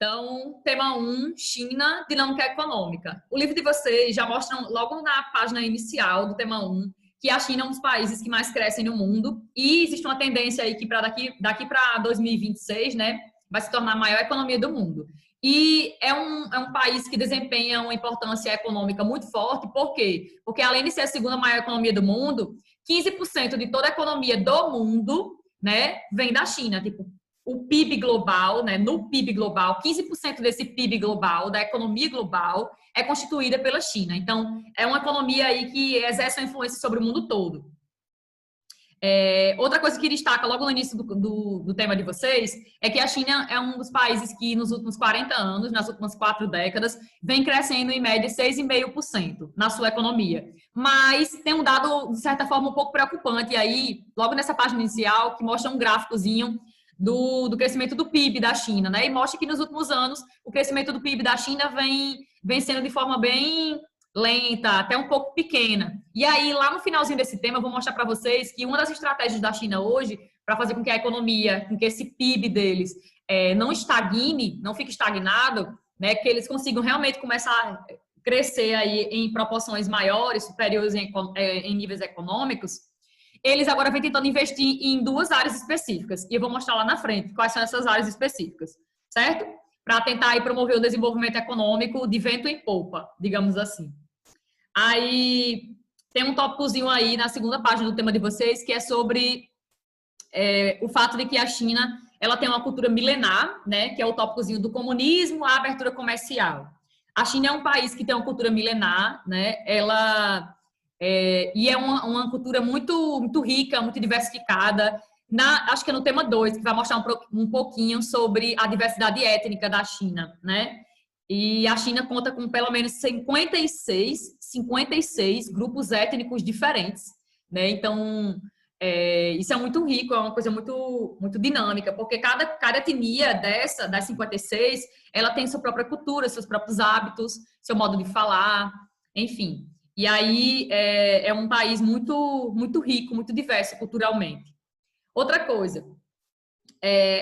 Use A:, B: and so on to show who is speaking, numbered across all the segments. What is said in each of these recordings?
A: Então, tema 1, China, dinâmica econômica. O livro de vocês já mostra logo na página inicial do tema 1 que a China é um dos países que mais crescem no mundo e existe uma tendência aí que daqui para 2026, né, vai se tornar a maior economia do mundo. E é um país que desempenha uma importância econômica muito forte. Por quê? Porque além de ser a segunda maior economia do mundo, 15% de toda a economia do mundo, né, vem da China. Tipo, o PIB global, né, no PIB global, 15% desse PIB global, da economia global, é constituída pela China. Então, é uma economia aí que exerce uma influência sobre o mundo todo. Outra coisa que destaca logo no início do tema de vocês é que a China é um dos países que nos últimos 40 anos, nas últimas 4 décadas, vem crescendo em média 6,5% na sua economia. Mas tem um dado, de certa forma, um pouco preocupante aí, logo nessa página inicial, que mostra um gráficozinho do crescimento do PIB da China, né? E mostra que nos últimos anos o crescimento do PIB da China vem sendo de forma bem lenta, até um pouco pequena. E aí, lá no finalzinho desse tema, eu vou mostrar para vocês que uma das estratégias da China hoje, para fazer com que a economia, com que esse PIB deles não estagne, não fique estagnado, né? Que eles consigam realmente começar a crescer aí em proporções maiores, superiores em níveis econômicos. Eles agora vêm tentando investir em 2 áreas específicas. E eu vou mostrar lá na frente quais são essas áreas específicas, certo? Para tentar aí promover o desenvolvimento econômico de vento em popa, digamos assim. Aí tem um tópicozinho aí na segunda página do tema de vocês, que é sobre o fato de que a China ela tem uma cultura milenar, né? Que é o tópicozinho do comunismo à abertura comercial. A China é um país que tem uma cultura milenar, né? E é uma cultura muito rica, muito diversificada. Acho que é no tema 2, que vai mostrar um pouquinho sobre a diversidade étnica da China, né? E a China conta com pelo menos 56 grupos étnicos diferentes, né? Então, isso é muito rico, é uma coisa muito dinâmica, porque cada etnia das 56, ela tem sua própria cultura, seus próprios hábitos, seu modo de falar, enfim. E aí é um país muito rico, muito diverso culturalmente. Outra coisa,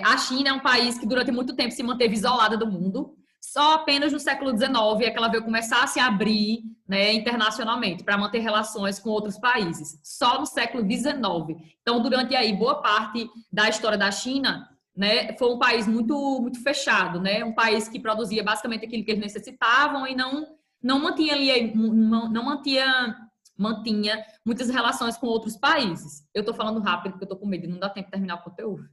A: a China é um país que durante muito tempo se manteve isolada do mundo. Só apenas no século XIX é que ela veio começar a se abrir, né, internacionalmente para manter relações com outros países. Só no século XIX. Então, durante aí boa parte da história da China, né, foi um país muito fechado, né, um país que produzia basicamente aquilo que eles necessitavam e não mantinha ali, mantinha muitas relações com outros países. Eu estou falando rápido porque eu estou com medo, não dá tempo de terminar o conteúdo.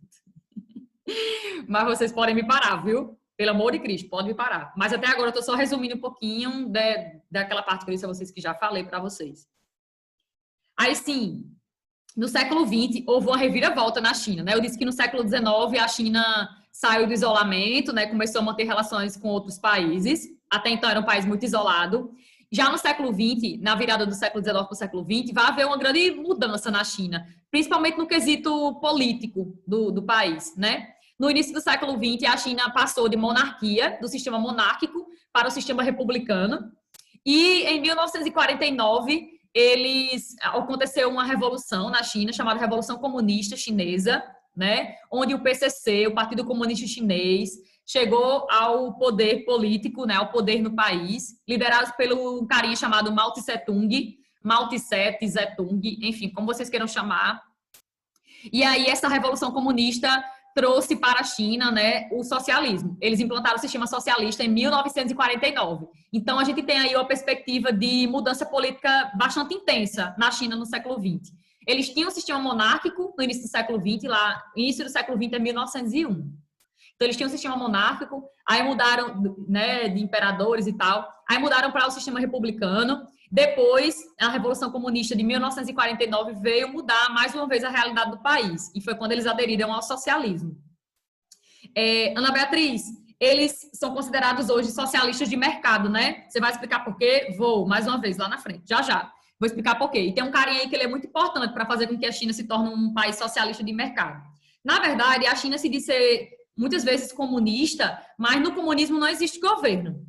A: Mas vocês podem me parar, viu? Pelo amor de Cristo, pode me parar. Mas até agora eu estou só resumindo um pouquinho daquela parte que eu disse a vocês que já falei para vocês. Aí sim, no século XX houve uma reviravolta na China, né? Eu disse que no século XIX a China saiu do isolamento, né? Começou a manter relações com outros países. Até então era um país muito isolado. Já no século XX, na virada do século XIX para o século XX, vai haver uma grande mudança na China, principalmente no quesito político do país, né? No início do século XX, a China passou de monarquia, do sistema monárquico, para o sistema republicano. E em 1949, aconteceu uma revolução na China, chamada Revolução Comunista Chinesa, né? Onde o PCC, o Partido Comunista Chinês, chegou ao poder político, né? Ao poder no país, liderados pelo carinha chamado Mao Tse-tung, Mao Tse, Tse-tung, enfim, como vocês queiram chamar. E aí essa Revolução Comunista trouxe para a China, né, o socialismo. Eles implantaram o sistema socialista em 1949. Então, a gente tem aí uma perspectiva de mudança política bastante intensa na China no século XX. Eles tinham um sistema monárquico no início do século XX, lá, início do século XX é 1901. Então, eles tinham um sistema monárquico, aí mudaram, né, de imperadores e tal, aí mudaram para o sistema republicano. Depois, a Revolução Comunista de 1949 veio mudar mais uma vez a realidade do país, e foi quando eles aderiram ao socialismo. Ana Beatriz, eles são considerados hoje socialistas de mercado, né? Você vai explicar por quê? Vou, mais uma vez, lá na frente, já. Vou explicar por quê. E tem um carinha aí que ele é muito importante para fazer com que a China se torne um país socialista de mercado. Na verdade, a China se diz ser muitas vezes comunista, mas no comunismo não existe governo.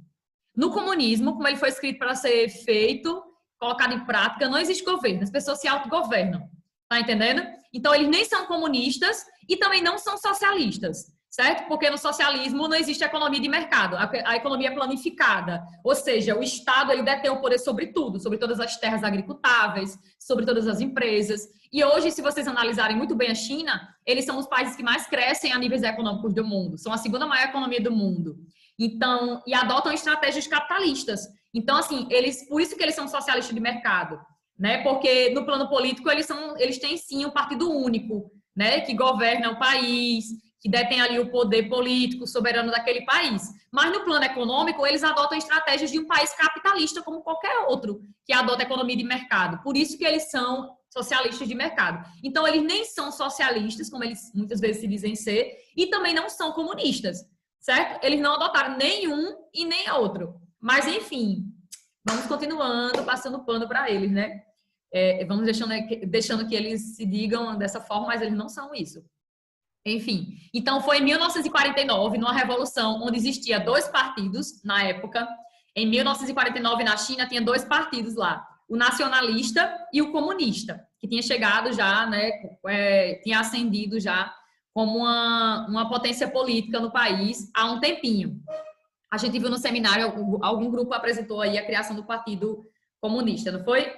A: No comunismo, como ele foi escrito para ser feito, colocado em prática, não existe governo. As pessoas se autogovernam. Tá entendendo? Então, eles nem são comunistas e também não são socialistas. certo? Porque no socialismo não existe economia de mercado, a economia é planificada, ou seja, o Estado ele detém o poder sobre tudo, sobre todas as terras agricultáveis, sobre todas as empresas. E hoje, se vocês analisarem muito bem a China, eles são os países que mais crescem a níveis econômicos do mundo, são a segunda maior economia do mundo. Então, e adotam estratégias capitalistas. Então, assim, por isso que eles são socialistas de mercado, né? Porque no plano político eles têm sim um partido único, né? Que governa o país, que detém ali o poder político soberano daquele país. Mas no plano econômico, eles adotam estratégias de um país capitalista como qualquer outro que adota a economia de mercado. Por isso que eles são socialistas de mercado. Então, eles nem são socialistas, como eles muitas vezes se dizem ser, e também não são comunistas, certo? Eles não adotaram nenhum e nem outro. Mas, enfim, vamos continuando, passando pano para eles, né? Vamos deixando que eles se digam dessa forma, mas eles não são isso. Enfim, então foi em 1949, numa revolução onde existia dois partidos na época. Em 1949, na China, tinha dois partidos lá, o nacionalista e o comunista, que tinha chegado já, né, tinha ascendido já como uma potência política no país há um tempinho. A gente viu no seminário, algum grupo apresentou aí a criação do Partido Comunista, não foi?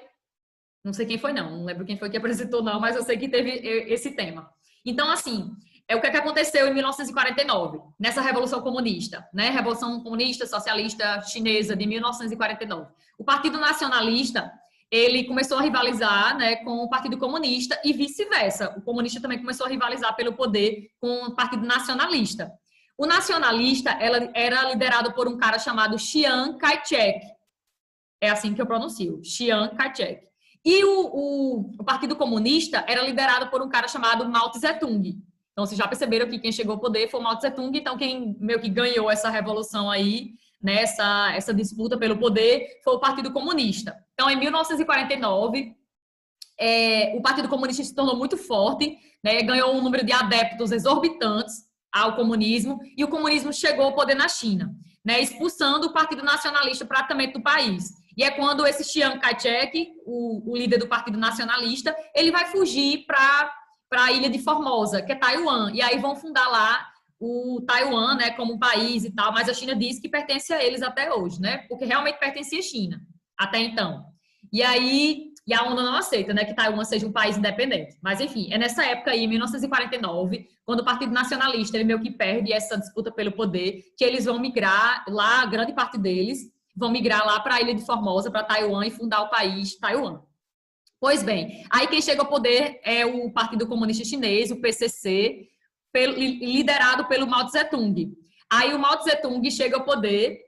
A: Não sei quem foi, não lembro quem foi que apresentou, não, mas eu sei que teve esse tema. Então, assim, o que aconteceu em 1949, nessa Revolução Comunista, né? Revolução Comunista Socialista Chinesa de 1949. O Partido Nacionalista, ele começou a rivalizar, né, com o Partido Comunista e vice-versa. O comunista também começou a rivalizar pelo poder com o Partido Nacionalista. O nacionalista era liderado por um cara chamado Chiang Kai-shek. É assim que eu pronuncio, Chiang Kai-shek. E o Partido Comunista era liderado por um cara chamado Mao Tse-tung. Então, vocês já perceberam que quem chegou ao poder foi o Mao Tse-tung, então quem meio que ganhou essa revolução aí, né, essa disputa pelo poder, foi o Partido Comunista. Então, em 1949, o Partido Comunista se tornou muito forte, né, ganhou um número de adeptos exorbitantes ao comunismo, e o comunismo chegou ao poder na China, né, expulsando o Partido Nacionalista praticamente do país. E é quando esse Chiang Kai-shek, o líder do Partido Nacionalista, ele vai fugir para a ilha de Formosa, que é Taiwan. E aí vão fundar lá o Taiwan, né, como um país e tal, mas a China diz que pertence a eles até hoje, né? Porque realmente pertencia à China até então. E a ONU não aceita, né, que Taiwan seja um país independente. Mas, enfim, é nessa época aí, em 1949, quando o Partido Nacionalista, ele meio que perde essa disputa pelo poder, que eles vão migrar lá, grande parte deles, vão migrar lá para a ilha de Formosa, para Taiwan, e fundar o país Taiwan. Pois bem, aí quem chega ao poder é o Partido Comunista Chinês, o PCC, liderado pelo Mao Tse-tung. Aí o Mao Tse-tung chega ao poder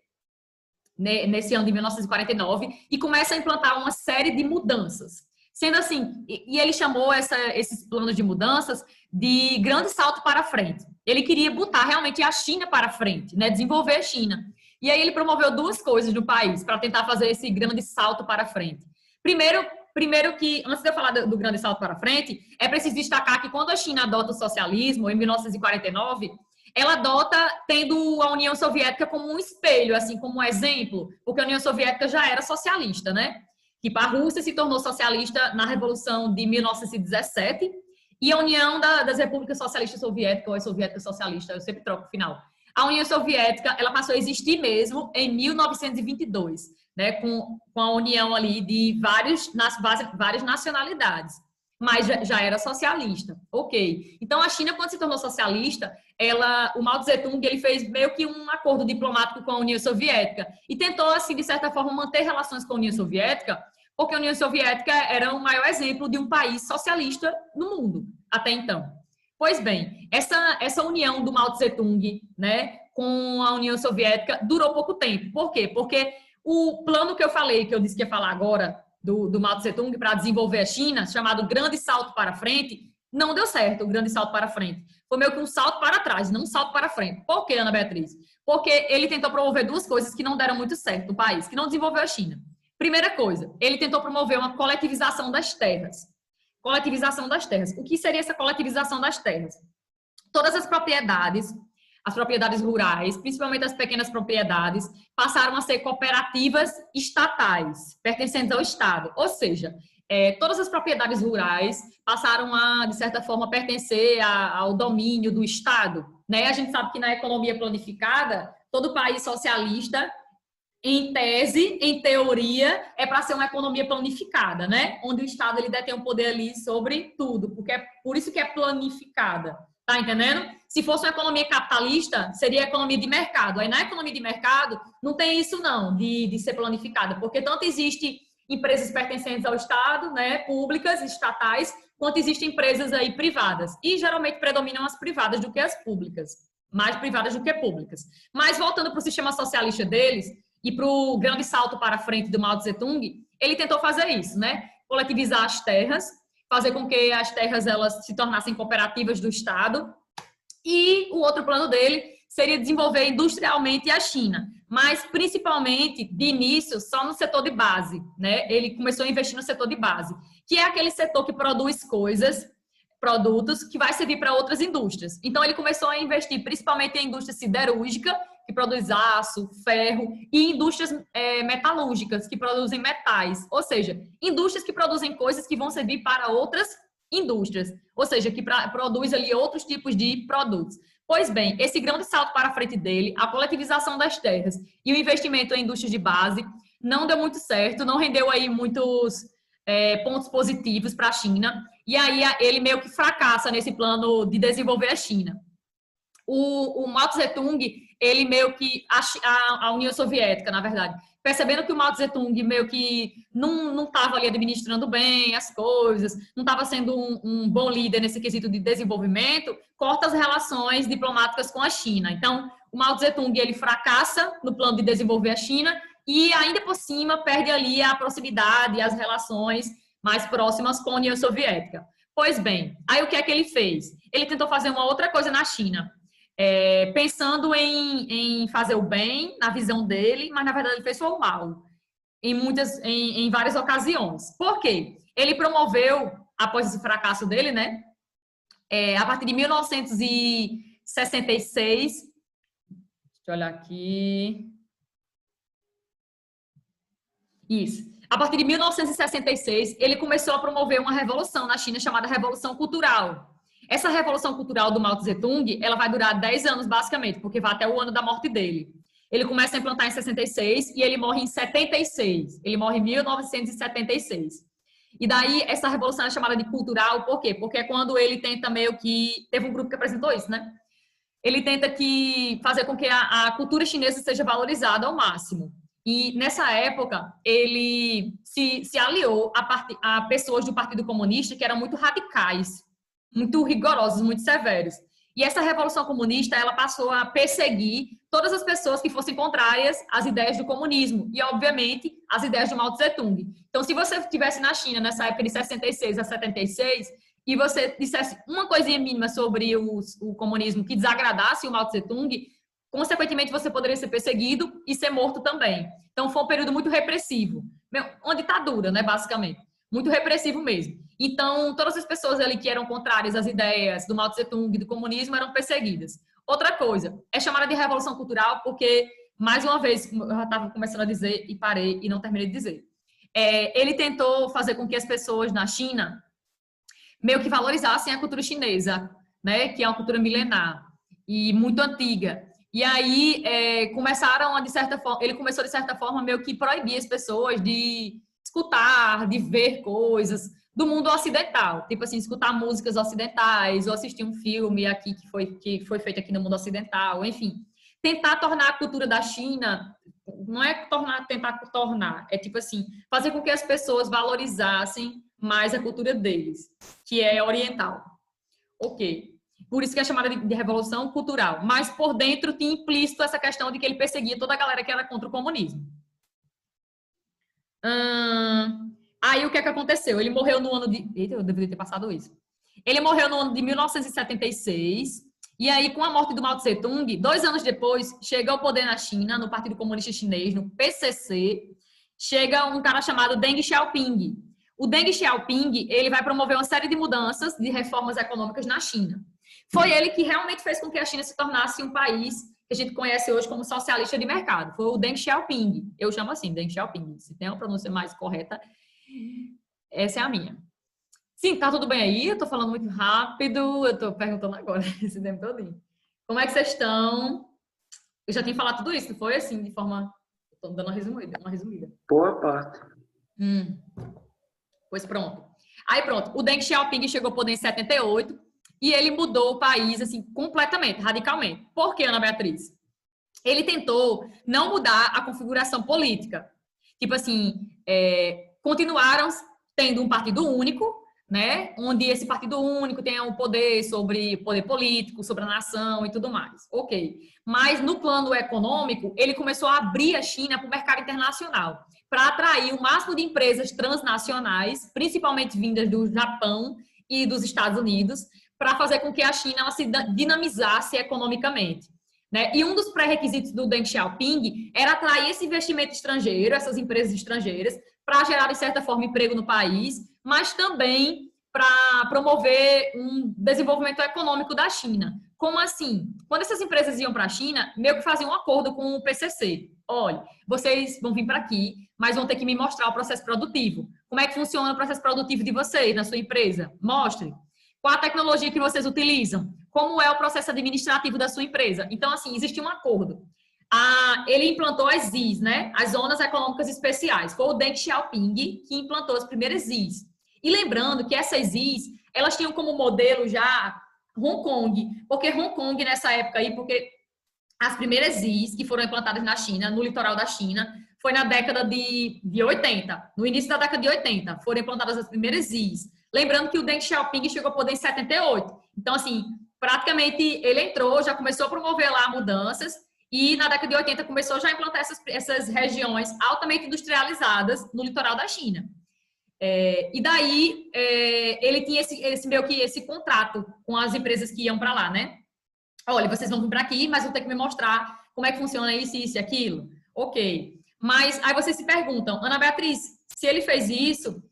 A: nesse ano de 1949 e começa a implantar uma série de mudanças. Sendo assim, e ele chamou esses planos de mudanças de grande salto para frente. Ele queria botar realmente a China para frente, né, desenvolver a China. E aí ele promoveu duas coisas no país para tentar fazer esse grande salto para frente. Primeiro que, antes de eu falar do grande salto para frente, é preciso destacar que quando a China adota o socialismo, em 1949, ela adota tendo a União Soviética como um espelho, assim, como um exemplo, porque a União Soviética já era socialista, né? Tipo, a Rússia se tornou socialista na Revolução de 1917 e a União das Repúblicas Socialistas Soviéticas, ou a Soviética Socialista, eu sempre troco o final. A União Soviética, ela passou a existir mesmo em 1922, né, com a união ali de várias nacionalidades, mas já era socialista. Ok. Então, a China, quando se tornou socialista, o Mao Tse-tung, ele fez meio que um acordo diplomático com a União Soviética e tentou, assim, de certa forma, manter relações com a União Soviética, porque a União Soviética era o maior exemplo de um país socialista no mundo, até então. Pois bem, essa união do Mao Tse-tung, né, com a União Soviética durou pouco tempo. Por quê? Porque o plano que eu falei, que eu disse que ia falar agora, do Mao Tse-tung para desenvolver a China, chamado Grande Salto para Frente, não deu certo o Grande Salto para Frente. Foi meio que um salto para trás, não um salto para frente. Por quê, Ana Beatriz? Porque ele tentou promover duas coisas que não deram muito certo no país, que não desenvolveu a China. Primeira coisa, ele tentou promover uma coletivização das terras. Coletivização das terras. O que seria essa coletivização das terras? Todas as propriedades rurais, principalmente as pequenas propriedades, passaram a ser cooperativas estatais, pertencentes ao Estado. Ou seja, todas as propriedades rurais passaram a, de certa forma, pertencer ao domínio do Estado, né? A gente sabe que na economia planificada, todo país socialista, em tese, em teoria, é para ser uma economia planificada, né? Onde o Estado ele detém o poder ali sobre tudo, porque é por isso que é planificada. Tá entendendo? Se fosse uma economia capitalista, seria economia de mercado. Aí na economia de mercado, não tem isso não, de ser planificada, porque tanto existe empresas pertencentes ao Estado, né, públicas, estatais, quanto existem empresas aí privadas. E geralmente predominam as privadas do que as públicas. Mais privadas do que públicas. Mas voltando para o sistema socialista deles, e para o grande salto para frente do Mao Tse Tung, ele tentou fazer isso, né? Coletivizar as terras, fazer com que as terras elas se tornassem cooperativas do Estado. E o outro plano dele seria desenvolver industrialmente a China, mas principalmente de início só no setor de base, né? Ele começou a investir no setor de base, que é aquele setor que produz coisas, produtos que vai servir para outras indústrias. Então ele começou a investir principalmente em indústria siderúrgica, que produz aço, ferro, e indústrias metalúrgicas, que produzem metais. Ou seja, indústrias que produzem coisas que vão servir para outras indústrias. Ou seja, que produz ali outros tipos de produtos. Pois bem, esse grande salto para a frente dele, a coletivização das terras e o investimento em indústrias de base, não deu muito certo, não rendeu aí muitos pontos positivos para a China. E aí ele meio que fracassa nesse plano de desenvolver a China. O Mao Tse Tung, ele meio que, a União Soviética, na verdade, percebendo que o Mao Tse Tung meio que não estava ali administrando bem as coisas, não estava sendo um bom líder nesse quesito de desenvolvimento, corta as relações diplomáticas com a China. Então, o Mao Tse Tung, ele fracassa no plano de desenvolver a China e, ainda por cima, perde ali a proximidade e as relações mais próximas com a União Soviética. Pois bem, aí o que é que ele fez? Ele tentou fazer uma outra coisa na China, pensando em fazer o bem, na visão dele, mas na verdade ele fez só o mal, em várias ocasiões. Por quê? Ele promoveu, após esse fracasso dele, né, a partir de 1966, deixa eu olhar aqui, isso, a partir de 1966, ele começou a promover uma revolução na China chamada Revolução Cultural. Essa Revolução Cultural do Mao Tse Tung, ela vai durar 10 anos, basicamente, porque vai até o ano da morte dele. Ele começa a implantar em 66 e ele morre em 76. Ele morre em 1976. E daí, essa revolução é chamada de cultural, por quê? Porque é quando ele tenta meio que... Teve um grupo que apresentou isso, né? Ele tenta fazer com que a cultura chinesa seja valorizada ao máximo. E nessa época, ele se aliou a pessoas do Partido Comunista que eram muito radicais, muito rigorosos, muito severos. E essa Revolução Comunista, ela passou a perseguir todas as pessoas que fossem contrárias às ideias do comunismo e, obviamente, às ideias de Mao Tse Tung. Então, se você estivesse na China nessa época de 66 a 76 e você dissesse uma coisinha mínima sobre o comunismo que desagradasse o Mao Tse Tung, consequentemente, você poderia ser perseguido e ser morto também. Então, foi um período muito repressivo. Uma ditadura, né, basicamente. Muito repressivo mesmo. Então, todas as pessoas ali que eram contrárias às ideias do Mao Tse Tung e do comunismo eram perseguidas. Outra coisa, é chamada de Revolução Cultural porque, mais uma vez, eu já estava começando a dizer e parei e não terminei de dizer. Ele tentou fazer com que as pessoas na China meio que valorizassem a cultura chinesa, né, que é uma cultura milenar e muito antiga. E aí, começaram a, de certa forma, ele começou, de certa forma, meio que proibir as pessoas de escutar, de ver coisas do mundo ocidental. Tipo assim, escutar músicas ocidentais, ou assistir um filme aqui que foi feito aqui no mundo ocidental, enfim. Tentar tornar a cultura da China, não é tentar tornar, é tipo assim, fazer com que as pessoas valorizassem mais a cultura deles, que é oriental. Ok. Por isso que é chamada de Revolução Cultural. Mas por dentro tinha implícito essa questão de que ele perseguia toda a galera que era contra o comunismo. Aí o que é que aconteceu? Ele morreu no ano de... Eita, eu deveria ter passado isso. Ele morreu no ano de 1976. E aí, com a morte do Mao Tse Tung, 2 anos depois, chega ao poder na China, no Partido Comunista Chinês, no PCC, chega um cara chamado Deng Xiaoping. O Deng Xiaoping, ele vai promover uma série de mudanças, de reformas econômicas na China. Foi ele que realmente fez com que a China se tornasse um país que a gente conhece hoje como socialista de mercado. Foi o Deng Xiaoping. Eu chamo assim, Deng Xiaoping. Se tem uma pronúncia mais correta, Essa é a minha. Sim, tá tudo bem aí? Eu tô falando muito rápido, eu tô perguntando agora esse tempo todo. Como é que vocês estão? Eu já tinha falado tudo isso, foi assim, de forma. Tô dando uma resumida.
B: Boa parte.
A: Hum, Pois pronto. Aí pronto, o Deng Xiaoping chegou ao poder em 78 e ele mudou o país, assim, completamente, radicalmente. Por que, Ana Beatriz? Ele tentou não mudar a configuração política. Tipo assim, continuaram tendo um partido único, né? Onde esse partido único tenha um poder sobre poder político, sobre a nação e tudo mais. Ok. Mas no plano econômico, ele começou a abrir a China para o mercado internacional, para atrair o máximo de empresas transnacionais, principalmente vindas do Japão e dos Estados Unidos, para fazer com que a China ela se dinamizasse economicamente. Né? E um dos pré-requisitos do Deng Xiaoping era atrair esse investimento estrangeiro, essas empresas estrangeiras, para gerar, de certa forma, emprego no país, mas também para promover um desenvolvimento econômico da China. Como assim? Quando essas empresas iam para a China, meio que faziam um acordo com o PCC. Olha, vocês vão vir para aqui, mas vão ter que me mostrar o processo produtivo. Como é que funciona o processo produtivo de vocês, na sua empresa? Mostre. Qual a tecnologia que vocês utilizam? Como é o processo administrativo da sua empresa? Então, assim, existe um acordo. Ele implantou as ZIs, né? As Zonas Econômicas Especiais. Foi o Deng Xiaoping que implantou as primeiras ZIs. E lembrando que essas ZIs, elas tinham como modelo já Hong Kong. Porque Hong Kong, nessa época aí, porque as primeiras ZIs que foram implantadas na China, no litoral da China, foi na década de 80. No início da década de 80, foram implantadas as primeiras ZIs. Lembrando que o Deng Xiaoping chegou ao poder em 78. Então, assim, praticamente ele entrou, já começou a promover lá mudanças e na década de 80 começou já a implantar essas regiões altamente industrializadas no litoral da China. E daí ele tinha meio que esse contrato com as empresas que iam para lá, né? Olha, vocês vão vir para aqui, mas vão ter que me mostrar como é que funciona isso e aquilo. Ok. Mas aí vocês se perguntam, Ana Beatriz, se ele fez isso,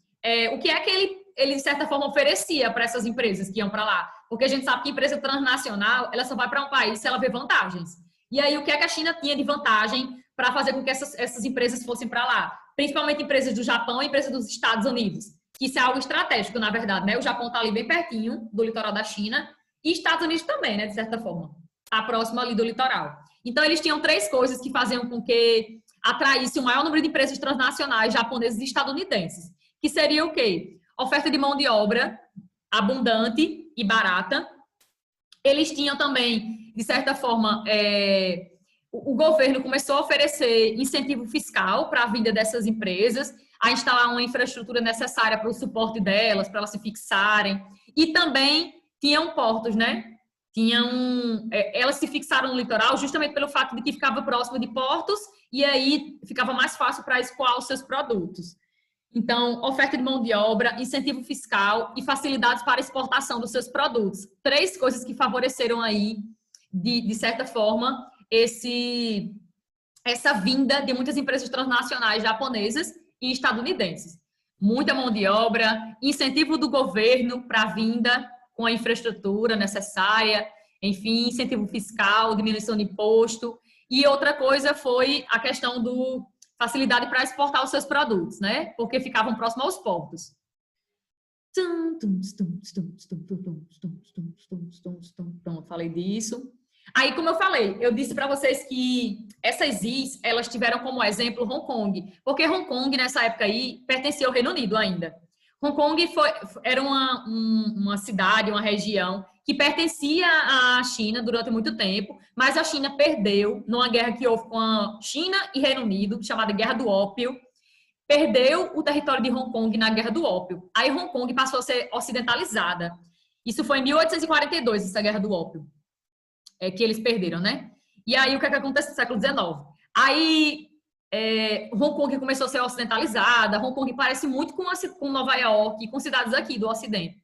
A: o que é que ele, de certa forma, oferecia para essas empresas que iam para lá? Porque a gente sabe que empresa transnacional, ela só vai para um país se ela vê vantagens. E aí, o que é que a China tinha de vantagem para fazer com que essas empresas fossem para lá? Principalmente empresas do Japão e empresas dos Estados Unidos. Que isso é algo estratégico, na verdade, né? O Japão está ali bem pertinho do litoral da China e Estados Unidos também, né? De certa forma. Está próximo ali do litoral. Então, eles tinham 3 coisas que faziam com que atraísse o maior número de empresas transnacionais japonesas e estadunidenses. Que seria o quê? Oferta de mão de obra abundante e barata. Eles tinham também, de certa forma, o governo começou a oferecer incentivo fiscal para a vinda dessas empresas, a instalar uma infraestrutura necessária para o suporte delas, para elas se fixarem. E também tinham portos, né? Elas se fixaram no litoral justamente pelo fato de que ficava próximo de portos e aí ficava mais fácil para escoar os seus produtos. Então, oferta de mão de obra, incentivo fiscal e facilidades para exportação dos seus produtos. 3 coisas que favoreceram aí, de certa forma, essa vinda de muitas empresas transnacionais japonesas e estadunidenses. Muita mão de obra, incentivo do governo para a vinda com a infraestrutura necessária, enfim, incentivo fiscal, diminuição de imposto. E outra coisa foi a questão do facilidade para exportar os seus produtos, né? Porque ficavam próximos aos portos. Pronto, falei disso. Aí, como eu falei, eu disse para vocês que essas ZIs, elas tiveram como exemplo Hong Kong, porque Hong Kong, nessa época aí, pertencia ao Reino Unido ainda. Hong Kong era uma cidade, uma região que pertencia à China durante muito tempo, mas a China perdeu numa guerra que houve com a China e Reino Unido, chamada Guerra do Ópio. Perdeu o território de Hong Kong na Guerra do Ópio. Aí Hong Kong passou a ser ocidentalizada. Isso foi em 1842, essa Guerra do Ópio, que eles perderam, né? E aí o que acontece no século XIX? Aí Hong Kong começou a ser ocidentalizada. Hong Kong parece muito com Nova York, com cidades aqui do Ocidente,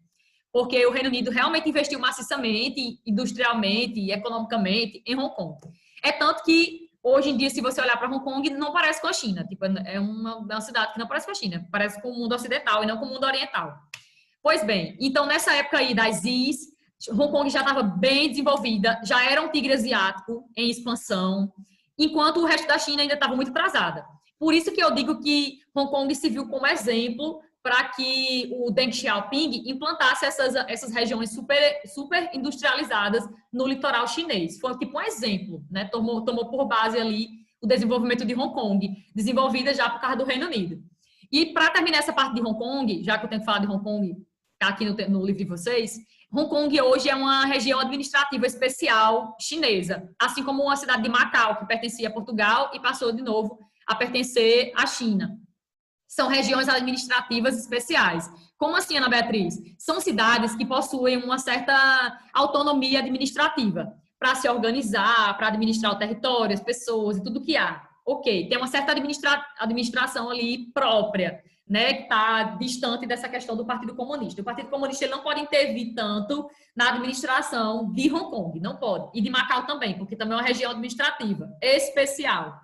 A: porque o Reino Unido realmente investiu maciçamente, industrialmente e economicamente em Hong Kong. É tanto que hoje em dia, se você olhar para Hong Kong, não parece com a China. Tipo, é uma cidade que não parece com a China, parece com o mundo ocidental e não com o mundo oriental. Pois bem, então nessa época aí das ZIs, Hong Kong já estava bem desenvolvida, já era um tigre asiático em expansão, enquanto o resto da China ainda estava muito atrasada. Por isso que eu digo que Hong Kong se viu como exemplo para que o Deng Xiaoping implantasse essas regiões super industrializadas no litoral chinês. Foi tipo um exemplo, né? Tomou por base ali o desenvolvimento de Hong Kong, desenvolvida já por causa do Reino Unido. E para terminar essa parte de Hong Kong, já que eu tenho que falar de Hong Kong, tá aqui no livro de vocês, Hong Kong hoje é uma região administrativa especial chinesa, assim como a cidade de Macau, que pertencia a Portugal e passou de novo a pertencer à China. São regiões administrativas especiais. Como assim, Ana Beatriz? São cidades que possuem uma certa autonomia administrativa para se organizar, para administrar o território, as pessoas e tudo que há. Ok, tem uma certa administração ali própria, né, que está distante dessa questão do Partido Comunista. O Partido Comunista ele não pode intervir tanto na administração de Hong Kong, não pode. E de Macau também, porque também é uma região administrativa especial.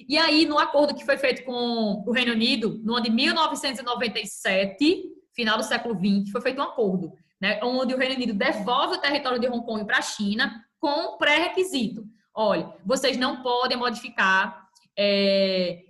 A: E aí, no acordo que foi feito com o Reino Unido, no ano de 1997, final do século XX, foi feito um acordo, né, onde o Reino Unido devolve o território de Hong Kong para a China com pré-requisito. Olha, vocês não podem modificar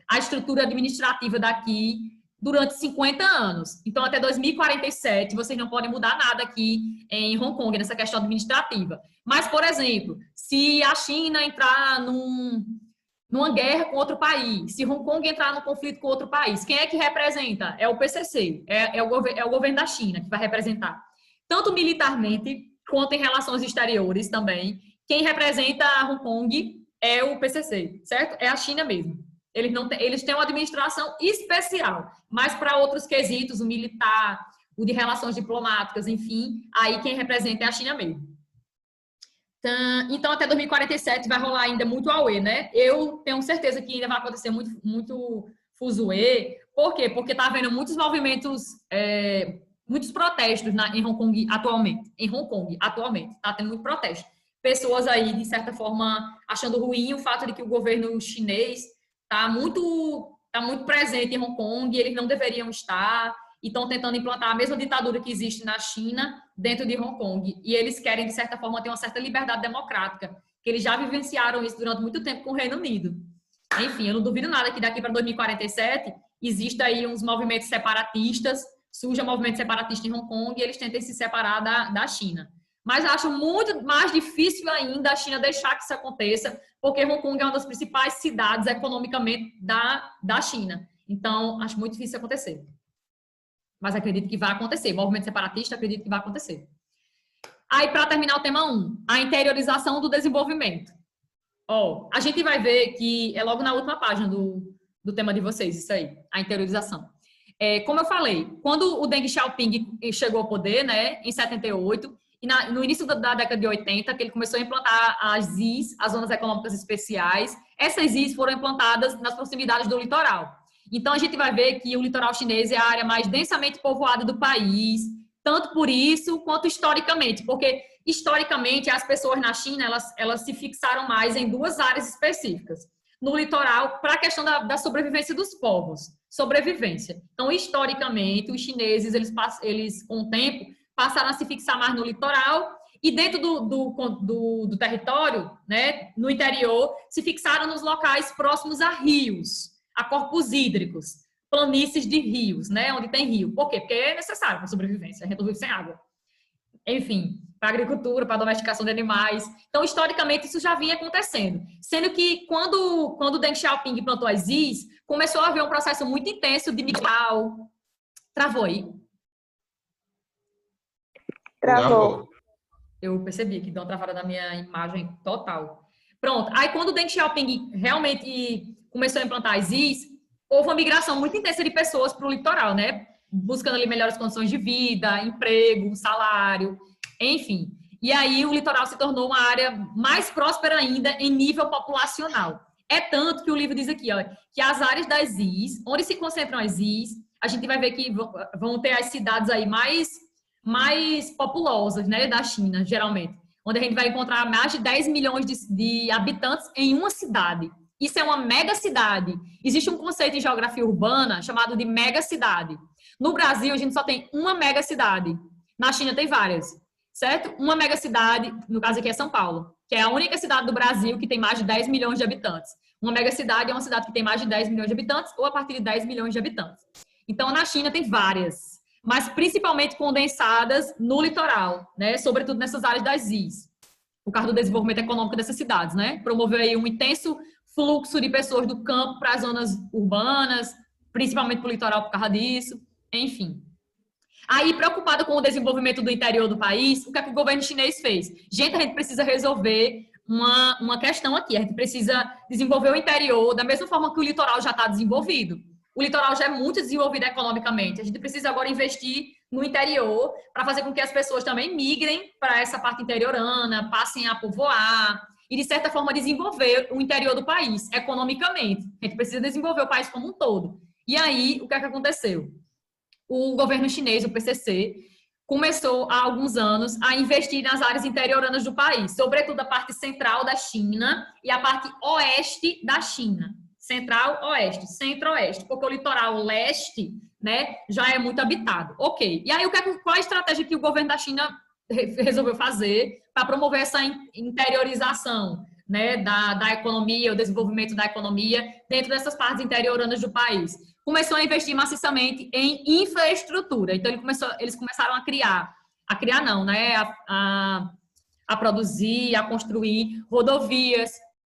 A: a estrutura administrativa daqui durante 50 anos. Então, até 2047, vocês não podem mudar nada aqui em Hong Kong, nessa questão administrativa. Mas, por exemplo, se a China entrar numa guerra com outro país, se Hong Kong entrar num conflito com outro país, quem é que representa? É o PCC, é o governo da China que vai representar. Tanto militarmente, quanto em relações exteriores também. Quem representa Hong Kong é o PCC, certo? É a China mesmo. Eles têm uma administração especial, mas para outros quesitos, o militar, o de relações diplomáticas, enfim, aí quem representa é a China mesmo. Então, até 2047 vai rolar ainda muito auê, né? Eu tenho certeza que ainda vai acontecer muito fuzuê. Por quê? Porque tá havendo muitos movimentos, muitos protestos em Hong Kong atualmente. Em Hong Kong, atualmente, tá tendo muito protesto. Pessoas aí, de certa forma, achando ruim o fato de que o governo chinês tá muito presente em Hong Kong, e eles não deveriam estar, e estão tentando implantar a mesma ditadura que existe na China dentro de Hong Kong. E eles querem, de certa forma, ter uma certa liberdade democrática, que eles já vivenciaram isso durante muito tempo com o Reino Unido. Enfim, eu não duvido nada que daqui para 2047 exista aí uns movimentos separatistas, surja um movimento separatista em Hong Kong e eles tentem se separar da China. Mas acho muito mais difícil ainda a China deixar que isso aconteça, porque Hong Kong é uma das principais cidades economicamente da China. Então, acho muito difícil acontecer. Mas acredito que vai acontecer. Movimento separatista, acredito que vai acontecer. Aí, para terminar o tema 1, a interiorização do desenvolvimento. A gente vai ver que é logo na última página do tema de vocês, isso aí, a interiorização. Como eu falei, quando o Deng Xiaoping chegou ao poder, né, em 78, e no início da década de 80, que ele começou a implantar as ZIs, as Zonas Econômicas Especiais, essas ZIs foram implantadas nas proximidades do litoral. Então, a gente vai ver que o litoral chinês é a área mais densamente povoada do país, tanto por isso quanto historicamente, porque historicamente as pessoas na China, elas se fixaram mais em duas áreas específicas. No litoral, para a questão da sobrevivência dos povos, sobrevivência. Então, historicamente, os chineses, eles com o tempo, passaram a se fixar mais no litoral e dentro do território, né, no interior, se fixaram nos locais próximos a rios, a corpos hídricos, planícies de rios, né, onde tem rio. Por quê? Porque é necessário para a sobrevivência, a gente não vive sem água. Enfim, para a agricultura, para a domesticação de animais. Então, historicamente, isso já vinha acontecendo. Sendo que, quando o Deng Xiaoping implantou as ZIs, começou a haver um processo muito intenso de migral. Travou aí?
B: Travou.
A: Eu percebi que deu uma travada na minha imagem total. Pronto. Aí, quando o Deng Xiaoping realmente começou a implantar as ZIs, houve uma migração muito intensa de pessoas para o litoral, né? Buscando ali melhores condições de vida, emprego, salário, enfim. E aí, o litoral se tornou uma área mais próspera ainda em nível populacional. É tanto que o livro diz aqui, ó, que as áreas das ZIs, onde se concentram as ZIs, a gente vai ver que vão ter as cidades aí mais populosas, né, da China, geralmente, onde a gente vai encontrar mais de 10 milhões de habitantes em uma cidade. Isso é uma megacidade. Existe um conceito em geografia urbana chamado de megacidade. No Brasil, a gente só tem uma megacidade. Na China tem várias, certo? Uma megacidade, no caso aqui é São Paulo, que é a única cidade do Brasil que tem mais de 10 milhões de habitantes. Uma megacidade é uma cidade que tem mais de 10 milhões de habitantes ou a partir de 10 milhões de habitantes. Então, na China tem várias, mas principalmente condensadas no litoral, né? Sobretudo nessas áreas das IS, por causa do desenvolvimento econômico dessas cidades, né? Promoveu aí um intenso fluxo de pessoas do campo para as zonas urbanas, principalmente para o litoral por causa disso, enfim. Aí, preocupada com o desenvolvimento do interior do país, o que é que o governo chinês fez? Gente, a gente precisa resolver uma questão aqui. A gente precisa desenvolver o interior da mesma forma que o litoral já está desenvolvido. O litoral já é muito desenvolvido economicamente. A gente precisa agora investir no interior para fazer com que as pessoas também migrem para essa parte interiorana, passem a povoar e, de certa forma, desenvolver o interior do país economicamente. A gente precisa desenvolver o país como um todo. E aí, o que é que aconteceu? O governo chinês, o PCC, começou há alguns anos a investir nas áreas interioranas do país, sobretudo a parte central da China e a parte oeste da China. Central, oeste, centro-oeste, porque o litoral leste, né, já é muito habitado. Ok. E aí, qual a estratégia que o governo da China resolveu fazer para promover essa interiorização, né, da economia, o desenvolvimento da economia dentro dessas partes interioranas do país? Começou a investir maciçamente em infraestrutura. Então, eles começaram a criar não, né? A produzir, a construir rodovias,